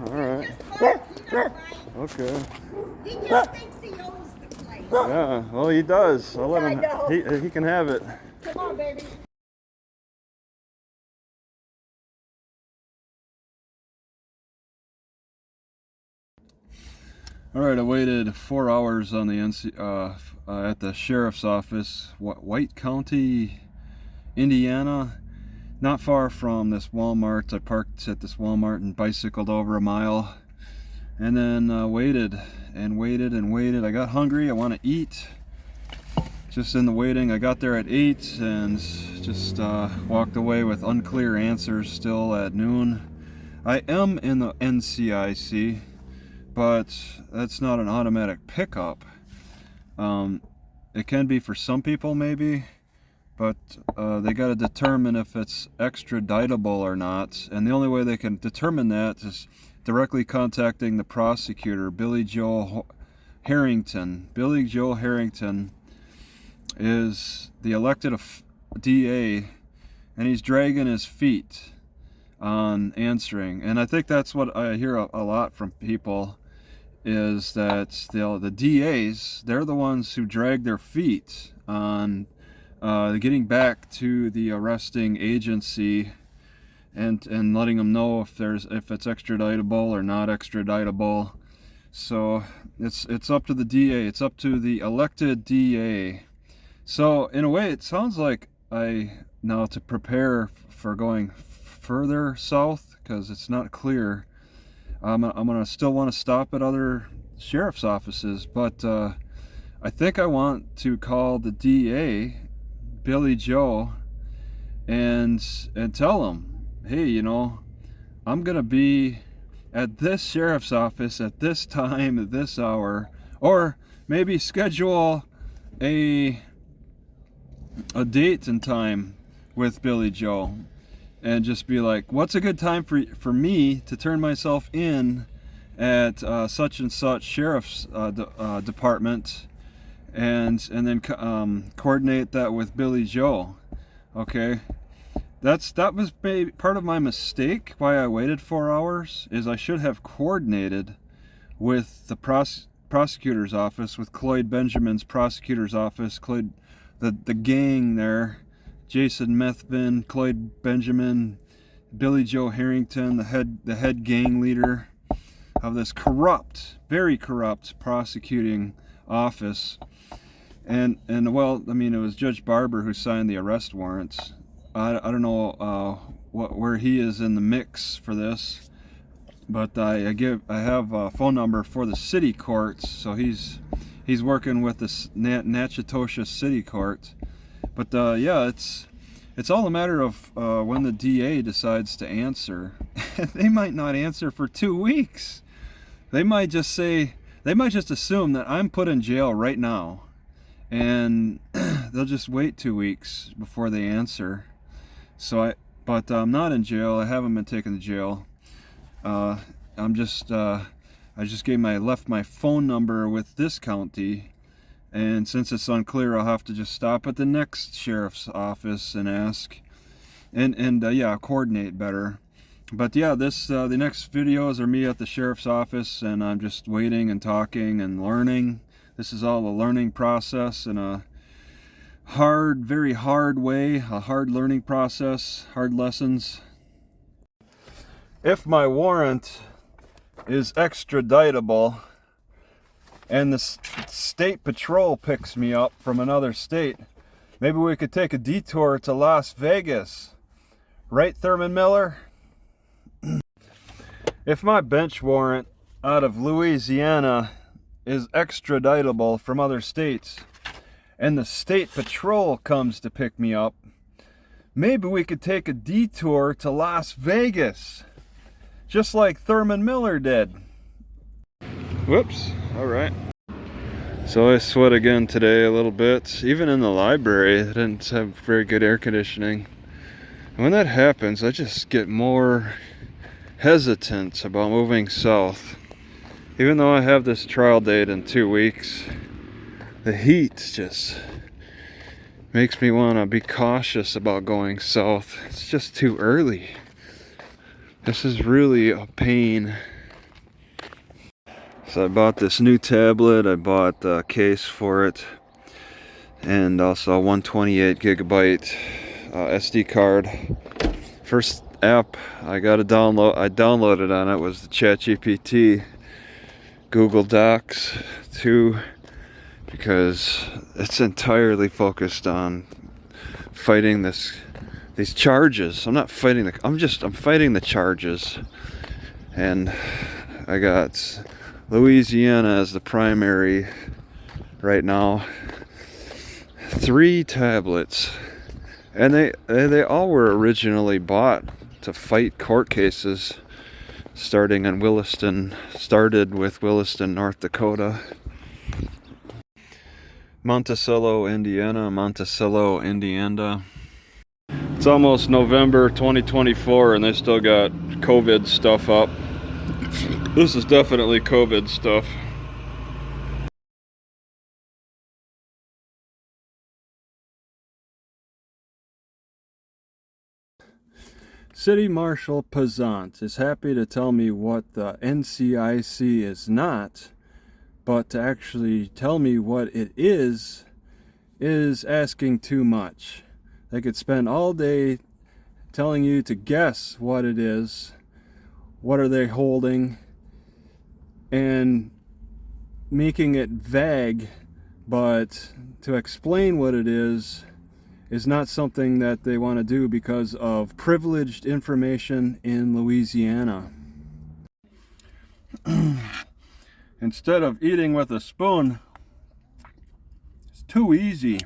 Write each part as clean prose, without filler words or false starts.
Alright. Okay. He just thinks he owns the place. Yeah, well he does. I'll let him. He can have it. Come on, baby. Alright, I waited 4 hours on the at the sheriff's office, White County, Indiana. Not far from this Walmart. I parked at this Walmart and bicycled over a mile. And then waited and waited and waited. I got hungry, I want to eat. Just in the waiting, I got there at 8 and just walked away with unclear answers still at noon. I am in the NCIC, but that's not an automatic pickup. It can be for some people maybe, but they got to determine if it's extraditable or not. And the only way they can determine that is directly contacting the prosecutor, Billy Joe Harrington. Billy Joe Harrington is the elected DA, and he's dragging his feet on answering. And I think that's what I hear a lot from people, is that the DAs, they're the ones who drag their feet on getting back to the arresting agency and letting them know if it's extraditable or not extraditable. So it's up to the DA, it's up to the elected DA. So in a way it sounds like now to prepare for going further south, because it's not clear, I'm gonna still want to stop at other sheriff's offices, but I think I want to call the DA, Billy Joe, and tell him, hey, you know, I'm gonna be at this sheriff's office at this time at this hour, or maybe schedule a date and time with Billy Joe, and just be like, what's a good time for me to turn myself in at such and such sheriff's department, and then coordinate that with Billy Joe. Okay, that was part of my mistake. Why I waited 4 hours is I should have coordinated with the prosecutor's office, with Cloyd Benjamin's prosecutor's office, the gang there, Jason Methvin, Cloyd Benjamin, Billy Joe Harrington, the head gang leader of this corrupt, very corrupt prosecuting office. And well, I mean, it was Judge Barber who signed the arrest warrants. I don't know where he is in the mix for this, but I have a phone number for the city courts, so he's working with the Natchitoches City Court. But yeah, it's all a matter of when the DA decides to answer. They might not answer for 2 weeks. They might just assume that I'm put in jail right now, and they'll just wait 2 weeks before they answer. But I'm not in jail. I haven't been taken to jail. I just left my phone number with this county, and since it's unclear, I'll have to just stop at the next sheriff's office and ask, and yeah, coordinate better. But yeah, the next videos are me at the sheriff's office, and I'm just waiting and talking and learning. This is all a learning process in a very hard way, a hard learning process, hard lessons. If my warrant is extraditable and the state patrol picks me up from another state, maybe we could take a detour to Las Vegas. Right, Thurman Miller? If my bench warrant out of Louisiana is extraditable from other states, and the state patrol comes to pick me up, maybe we could take a detour to Las Vegas, just like Thurman Miller did. Whoops, all right. So I sweat again today a little bit. Even in the library, they didn't have very good air conditioning. And when that happens, I just get more hesitant about moving south. Even though I have this trial date in 2 weeks, the heat just makes me want to be cautious about going south. It's just too early. This is really a pain. So I bought this new tablet. I bought a case for it, and also a 128 gigabyte SD card. First app I downloaded on it was the ChatGPT Google Docs 2, because it's entirely focused on fighting these charges. I'm fighting the charges. And I got Louisiana as the primary right now. 3 tablets. And they all were originally bought to fight court cases started with Williston, North Dakota. Monticello, Indiana. It's almost November 2024 and they still got COVID stuff up. This is definitely COVID stuff. City Marshal Pazant is happy to tell me what the NCIC is not, but to actually tell me what it is asking too much. They could spend all day telling you to guess what it is, what are they holding, and making it vague, but to explain what it is not something that they want to do because of privileged information in Louisiana. Instead of eating with a spoon, it's too easy.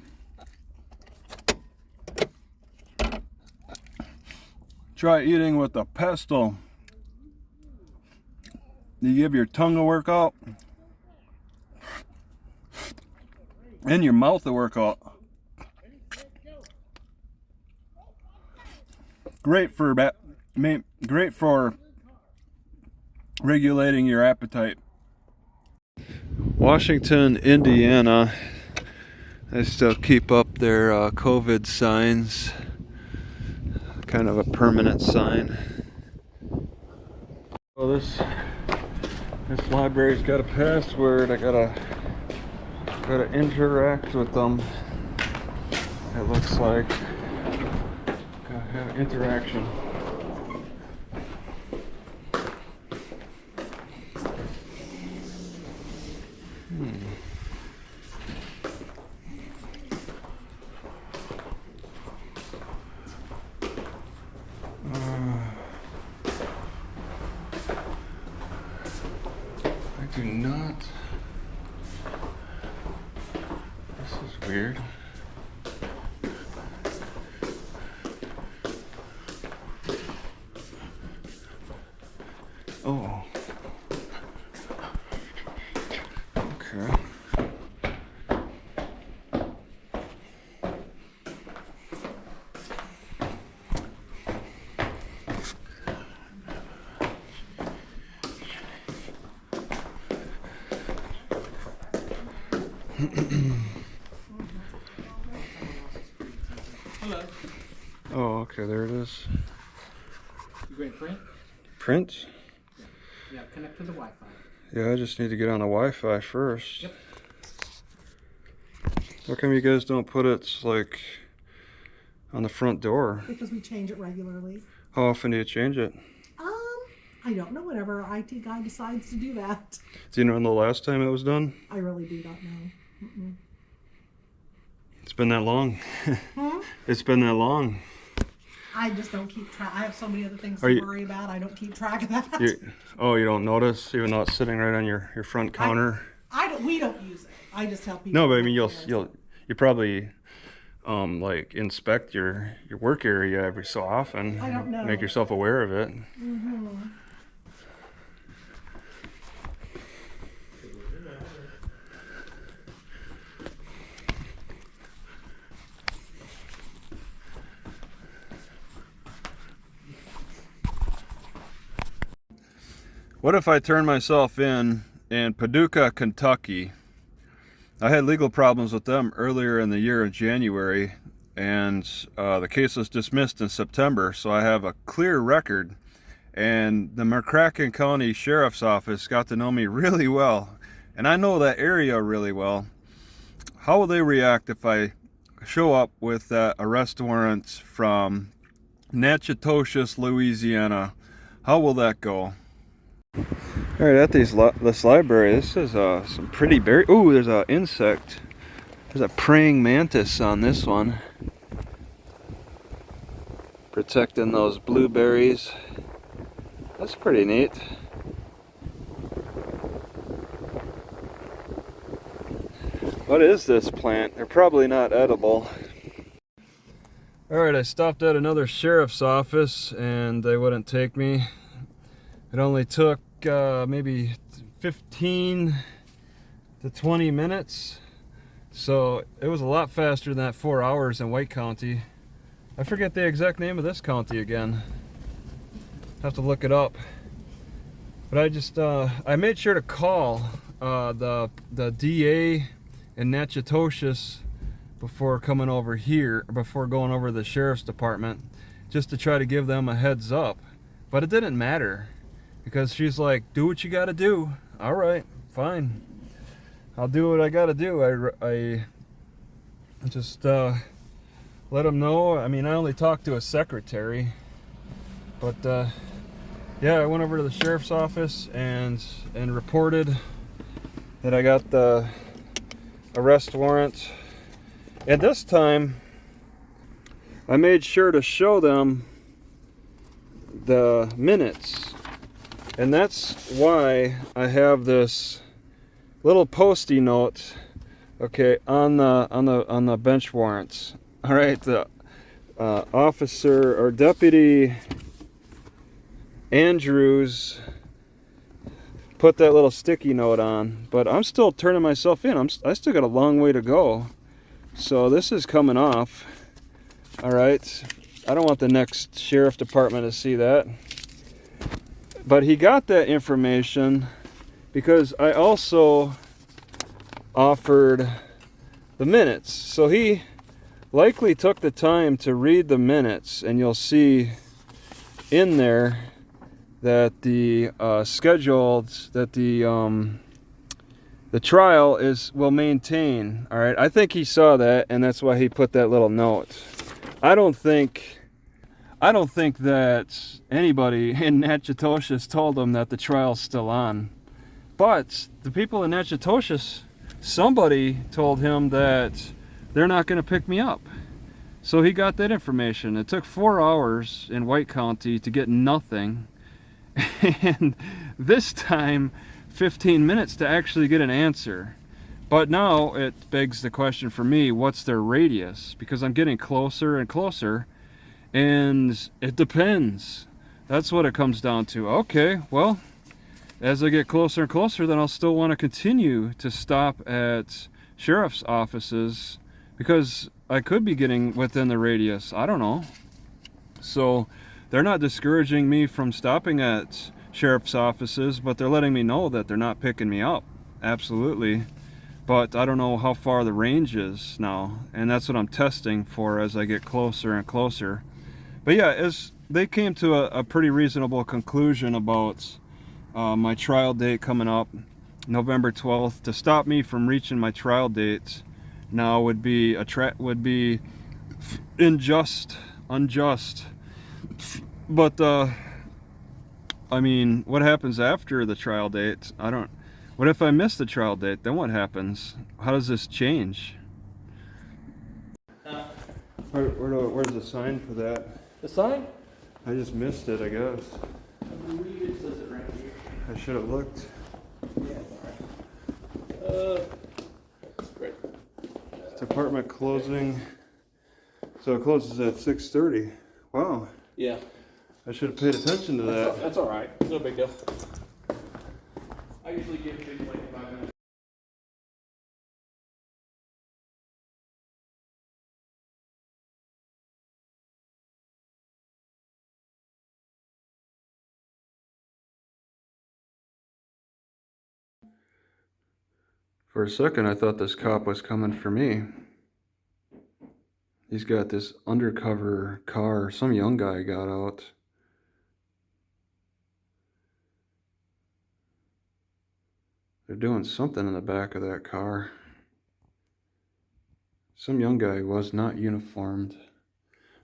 Try eating with a pestle. You give your tongue a workout and your mouth a workout. Great for regulating your appetite. Washington, Indiana. They still keep up their COVID signs. Kind of a permanent sign. Well, this library's got a password. I gotta interact with them. It looks like gotta have interaction. I do not. This is weird. Oh. Okay. Hello. Oh, okay, there it is. You going to print? Print? Yeah, connect to the Wi-Fi. Yeah, I just need to get on the Wi-Fi first. Yep. How come you guys don't put it like on the front door? Because we change it regularly. How often do you change it? I don't know, whenever our IT guy decides to do that. Do you know when the last time it was done? I really do not know. Mm-mm. It's been that long. Hmm? It's been that long. I just don't keep track. I have so many other things Are to you- worry about. I don't keep track of that. You don't notice, even though it's sitting right on your front counter? We don't use it. I just tell people. No, but I mean, what it is. you probably like inspect your work area every so often. I don't know. Make yourself aware of it. Mm-hmm. What if I turn myself in Paducah, Kentucky, I had legal problems with them earlier in the year in January, and the case was dismissed in September, so I have a clear record. And the McCracken County Sheriff's Office got to know me really well, and I know that area really well. How will they react if I show up with that arrest warrant from Natchitoches, Louisiana? How will that go? All right, at this library, this is some pretty berry. Ooh, there's an insect. There's a praying mantis on this one, protecting those blueberries. That's pretty neat. What is this plant? They're probably not edible. Alright, I stopped at another sheriff's office and they wouldn't take me. It only took maybe 15 to 20 minutes. So it was a lot faster than that 4 hours in White County. I forget the exact name of this county again. Have to look it up. But I just I made sure to call the DA in Natchitoches before coming over here, before going over to the sheriff's department, just to try to give them a heads up. But it didn't matter, because she's like, do what you gotta do. All right, fine, I'll do what I gotta do. I just let them know. I mean, I only talked to a secretary, but yeah, I went over to the sheriff's office and reported that I got the arrest warrant. And this time, I made sure to show them the minutes. And that's why I have this little post-it note, okay, on the bench warrants. All right, the officer or deputy Andrews put that little sticky note on, but I'm still turning myself in. I still got a long way to go. So this is coming off. All right, I don't want the next sheriff department to see that. But he got that information because I also offered the minutes. So he likely took the time to read the minutes, and you'll see in there that the scheduled, that the trial will maintain. All right, I think he saw that, and that's why he put that little note. I don't think that anybody in Natchitoches told him that the trial's still on. But the people in Natchitoches, somebody told him that they're not going to pick me up. So he got that information. It took 4 hours in White County to get nothing. And this time 15 minutes to actually get an answer. But now it begs the question for me, what's their radius? Because I'm getting closer and closer, and it depends. That's what it comes down to. Okay, well, as I get closer and closer, then I'll still want to continue to stop at sheriff's offices, because I could be getting within the radius. I don't know. So they're not discouraging me from stopping at sheriff's offices, but they're letting me know that they're not picking me up. Absolutely. But I don't know how far the range is now, and that's what I'm testing for as I get closer and closer. But yeah, they came to a pretty reasonable conclusion about my trial date coming up, November 12th. To stop me from reaching my trial date now would be unjust. But I mean, what happens after the trial date? What if I miss the trial date? Then what happens? How does this change? Where's the sign for that? The sign? I just missed it, I guess. I believe it says it right here. I should have looked. Yeah, alright. Great. Department closing. So it closes at 6:30. Wow. Yeah. I should have paid attention to that. That's alright. No big deal. I usually give things like 5 minutes. For a second, I thought this cop was coming for me. He's got this undercover car. Some young guy got out. They're doing something in the back of that car. Some young guy was not uniformed.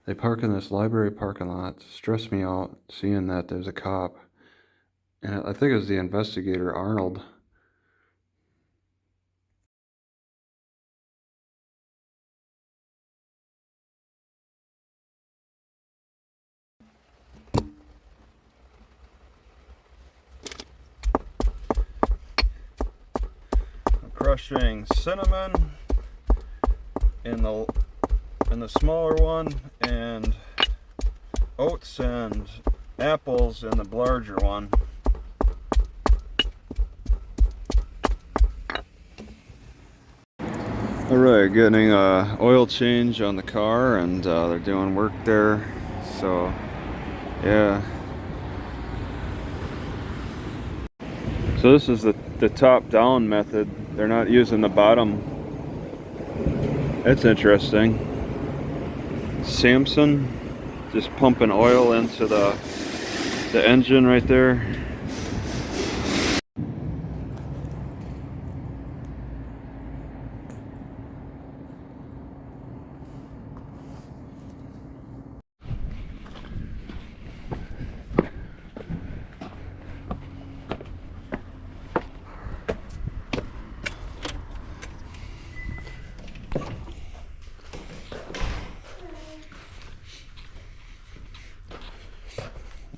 They park in this library parking lot. Stressed me out seeing that there's a cop. And I think it was the investigator, Arnold. Crushing cinnamon in the smaller one, and oats and apples in the larger one. Alright, getting a oil change on the car, and they're doing work there, so yeah. So this is the top down method. They're not using the bottom. That's interesting. Samson just pumping oil into the engine right there.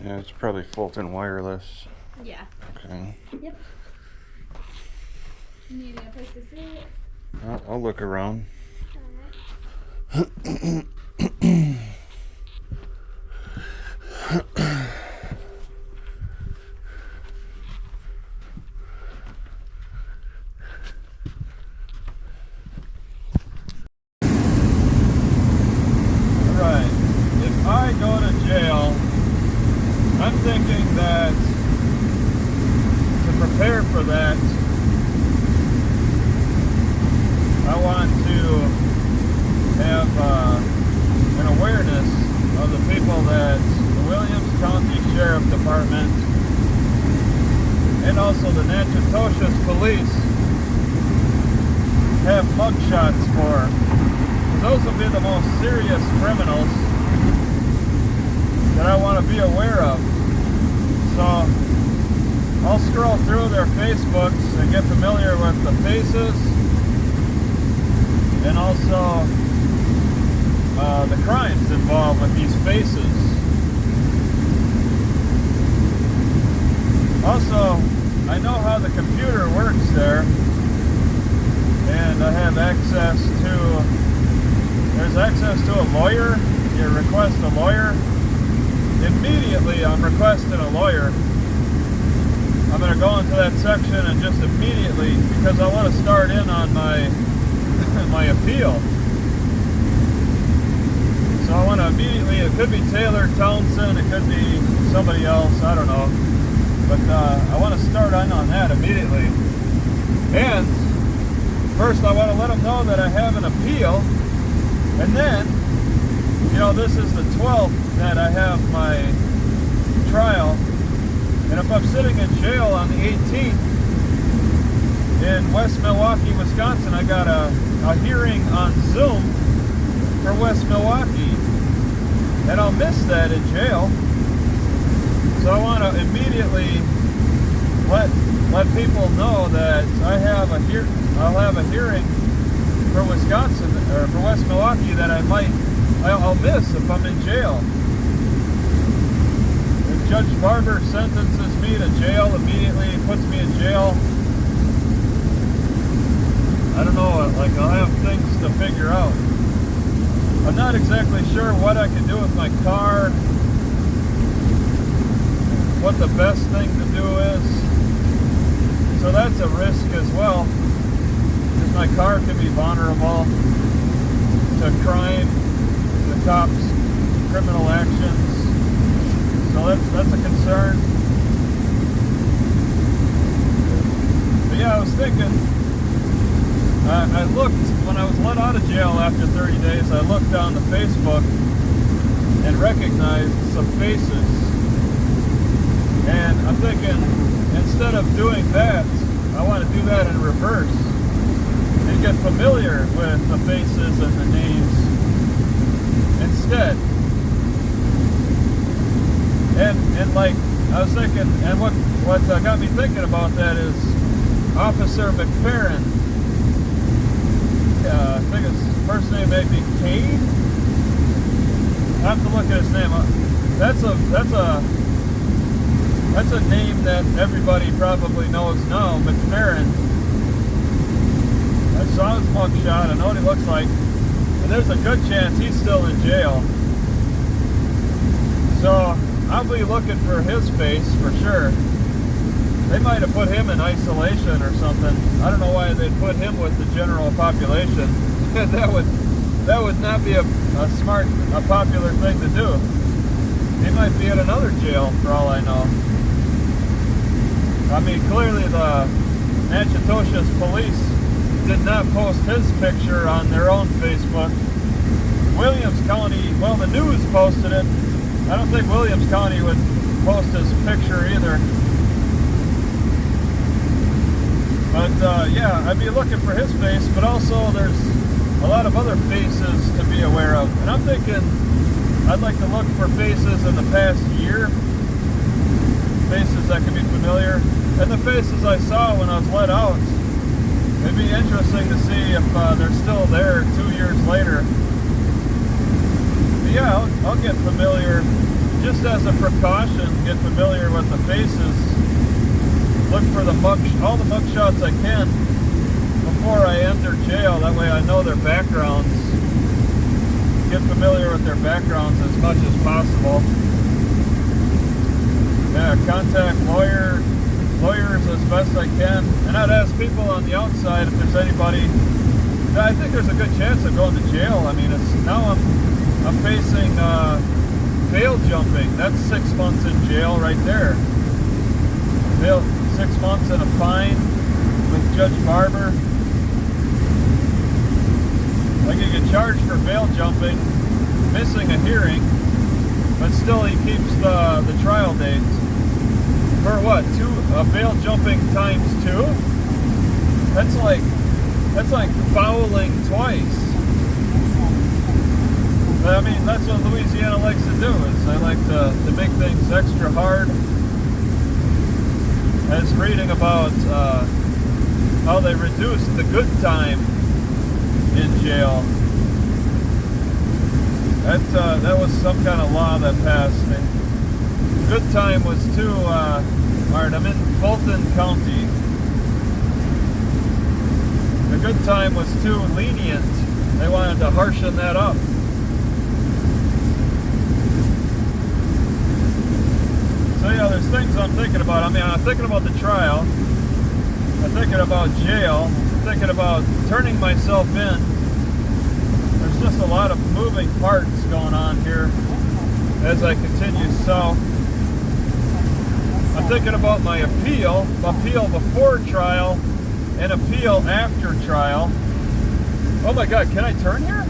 Yeah, it's probably Fulton Wireless. Yeah. Okay. Yep. You need a place to sit? I'll look around. Alright, if I go to jail, I'm thinking that to prepare for that, I want to have an awareness of the people that the Williams County Sheriff Department and also the Natchitoches Police have mugshots for. Those will be the most serious criminals that I want to be aware of. So I'll scroll through their Facebooks and get familiar with the faces and also the crimes involved with these faces. Also, I know how the computer works there, and I have access to, there's access to a lawyer. You request a lawyer. Immediately I'm requesting a lawyer. I'm going to go into that section and just immediately, because I want to start in on my my appeal. So I want to immediately, it could be Taylor Townsend, it could be somebody else, I don't know. But I want to start in on that immediately. And first I want to let them know that I have an appeal. And then, you know, this is the 12th that I have my trial. And if I'm sitting in jail on the 18th in West Milwaukee, Wisconsin, I got a hearing on Zoom for West Milwaukee. And I'll miss that in jail. So I want to immediately let people know that I'll have a hearing for Wisconsin or for West Milwaukee that I'll miss if I'm in jail. If Judge Barber sentences me to jail immediately, puts me in jail, I don't know, like I'll have things to figure out. I'm not exactly sure what I can do with my car, what the best thing to do is. So that's a risk as well, because my car can be vulnerable to crime, to the cops' criminal actions. So that's a concern. But yeah, I was thinking, I looked, when I was let out of jail after 30 days, I looked on the Facebook and recognized some faces. And I'm thinking, instead of doing that, I want to do that in reverse and get familiar with the faces and the names instead. And like, I was thinking, and what got me thinking about that is Officer McFerrin. I think his first name may be Cade. I have to look at his name. That's a name that everybody probably knows now, McFerrin. I saw his mugshot. I know what he looks like, and there's a good chance he's still in jail. So I'll be looking for his face for sure. They might have put him in isolation or something. I don't know why they'd put him with the general population. that would not be a popular thing to do. He might be at another jail for all I know. I mean, clearly the Natchitoches police did not post his picture on their own Facebook. Williams County, well, the news posted it. I don't think Williams County would post his picture either. But yeah, I'd be looking for his face, but also there's a lot of other faces to be aware of. And I'm thinking I'd like to look for faces in the past year, faces that can be familiar, and the faces I saw when I was let out. It'd be interesting to see if they're still there 2 years later. But yeah, I'll get familiar, just as a precaution, get familiar with the faces. Look for all the mugshots I can before I enter jail. That way I know their backgrounds. Get familiar with their backgrounds as much as possible. Yeah, contact lawyers as best I can. And I'd ask people on the outside if there's anybody. I think there's a good chance of going to jail. I mean, now I'm facing bail jumping. That's 6 months in jail right there. 6 months and a fine with Judge Barber. I can get charged for bail jumping, missing a hearing, but still he keeps the trial date. For what? Bail jumping times 2? That's like fouling twice. But I mean, that's what Louisiana likes to do. Is they like to make things extra hard. I was reading about how they reduced the good time in jail. That was some kind of law that passed. Good time was too hard. I'm in Fulton County. The good time was too lenient. They wanted to harshen that up. So yeah, there's things I'm thinking about. I mean, I'm thinking about the trial. I'm thinking about jail. I'm thinking about turning myself in. There's just a lot of moving parts going on here as I continue south. I'm thinking about my appeal before trial and appeal after trial. Oh my God, can I turn here?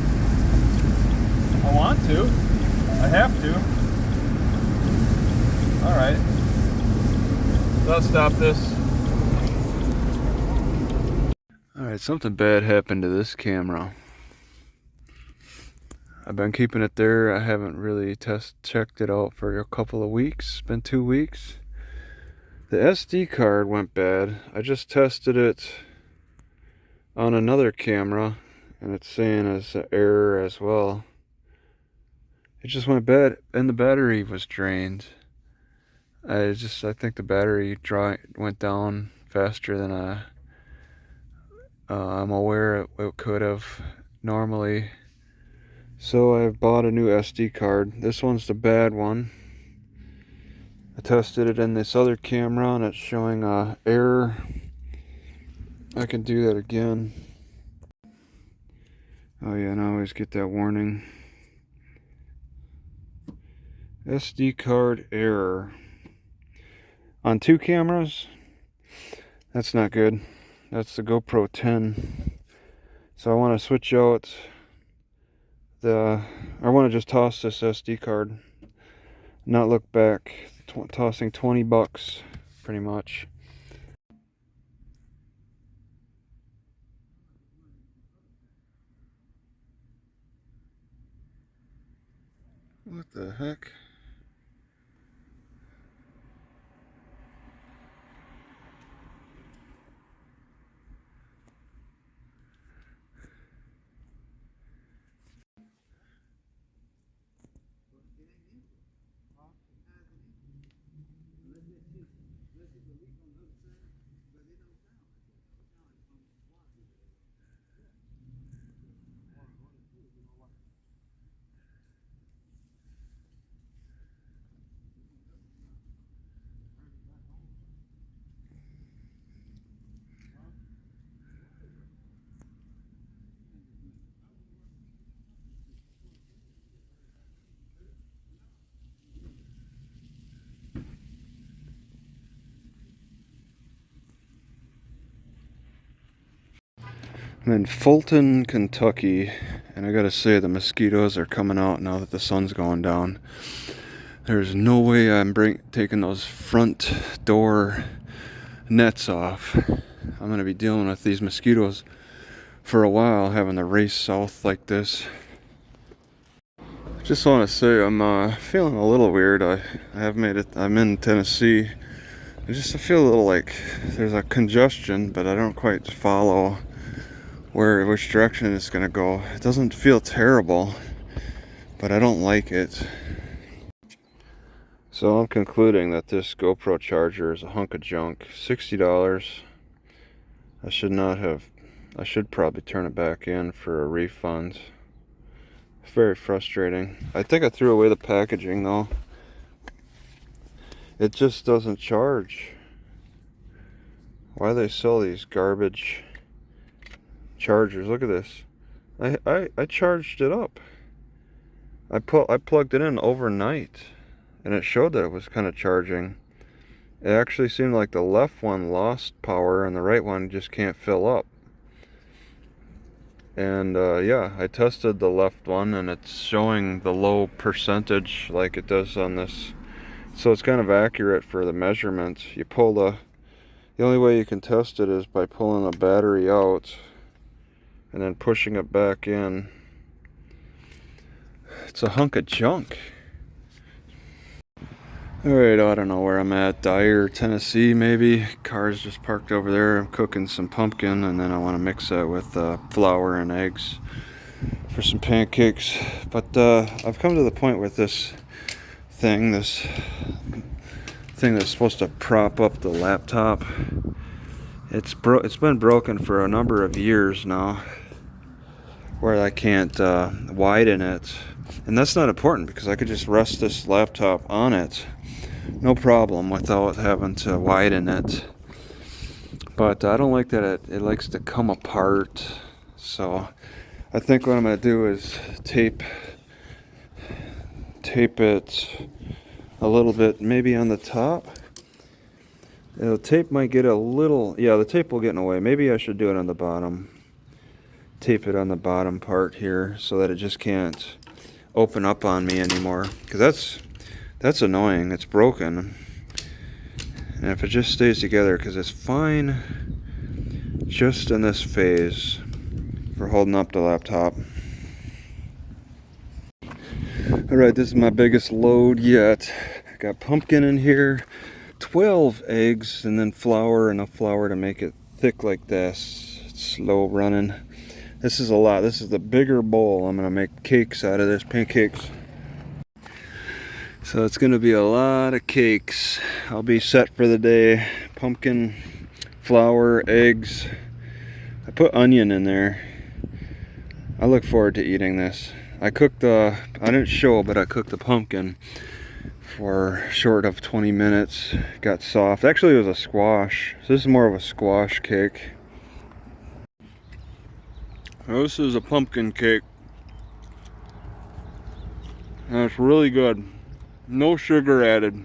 I want to. I have to. Alright. I'll stop this. Alright, something bad happened to this camera. I've been keeping it there. I haven't really checked it out for a couple of weeks. It's been 2 weeks. The SD card went bad. I just tested it on another camera and it's saying it's an error as well. It just went bad and the battery was drained. I think the battery went down faster than I'm aware it could have normally. So I bought a new SD card. This one's the bad one. I tested it in this other camera and it's showing a error. I can do that again. Oh yeah, and I always get that warning. SD card error. On 2 cameras? That's not good. That's the GoPro 10. So I want to switch out I want to just toss this SD card, not look back. Tossing 20 bucks pretty much. What the heck? I'm in Fulton, Kentucky, and I gotta say the mosquitoes are coming out now that the sun's going down. There's no way I'm taking those front door nets off. I'm gonna be dealing with these mosquitoes for a while, having to race south like this. Just want to say I'm feeling a little weird. I have made it. I'm in Tennessee. I feel a little like there's a congestion, but I don't quite follow which direction it's gonna go. It doesn't feel terrible, but I don't like it. So I'm concluding that this GoPro charger is a hunk of junk. $60. I should probably turn it back in for a refund. Very frustrating. I think I threw away the packaging though. It just doesn't charge. Why do they sell these garbage chargers? Look at this. I charged it up. I plugged it in overnight and it showed that it was kind of charging. It actually seemed like the left one lost power and the right one just can't fill up. And yeah, I tested the left one and it's showing the low percentage like it does on this. So it's kind of accurate for the measurements. The only way you can test it is by pulling the battery out and then pushing it back in. It's a hunk of junk. Alright, I don't know where I'm at. Dyer, Tennessee maybe. Car's just parked over there. I'm cooking some pumpkin and then I want to mix that with flour and eggs for some pancakes. But I've come to the point with this thing that's supposed to prop up the laptop. It's been broken for a number of years now, where I can't widen it. And that's not important because I could just rest this laptop on it, no problem, without having to widen it. But I don't like that it likes to come apart. So I think what I'm going to do is tape it a little bit, maybe on the top. The tape might get a little, yeah, the tape will get in the way. Maybe I should do it on the bottom. Tape it on the bottom part here so that it just can't open up on me anymore, because that's annoying. It's broken, and if it just stays together, because it's fine just in this phase for holding up the laptop. Alright, this is my biggest load yet. I got pumpkin in here, 12 eggs, and then flour, enough flour to make it thick like this. It's slow running. This is a lot. This is the bigger bowl. I'm going to make cakes out of this, pancakes. So it's going to be a lot of cakes. I'll be set for the day. Pumpkin, flour, eggs. I put onion in there. I look forward to eating this. I didn't show, but I cooked the pumpkin for short of 20 minutes. It got soft. Actually, it was a squash. So this is more of a squash cake. Now, this is a pumpkin cake. And it's really good. No sugar added.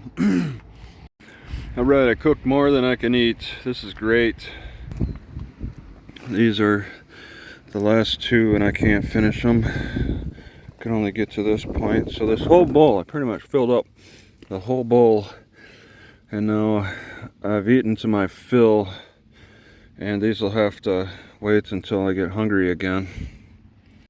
Alright, I cooked more than I can eat. This is great. These are the last two and I can't finish them. Can only get to this point. So this whole bowl, I pretty much filled up the whole bowl, and now I've eaten to my fill, and these will have to wait until I get hungry again.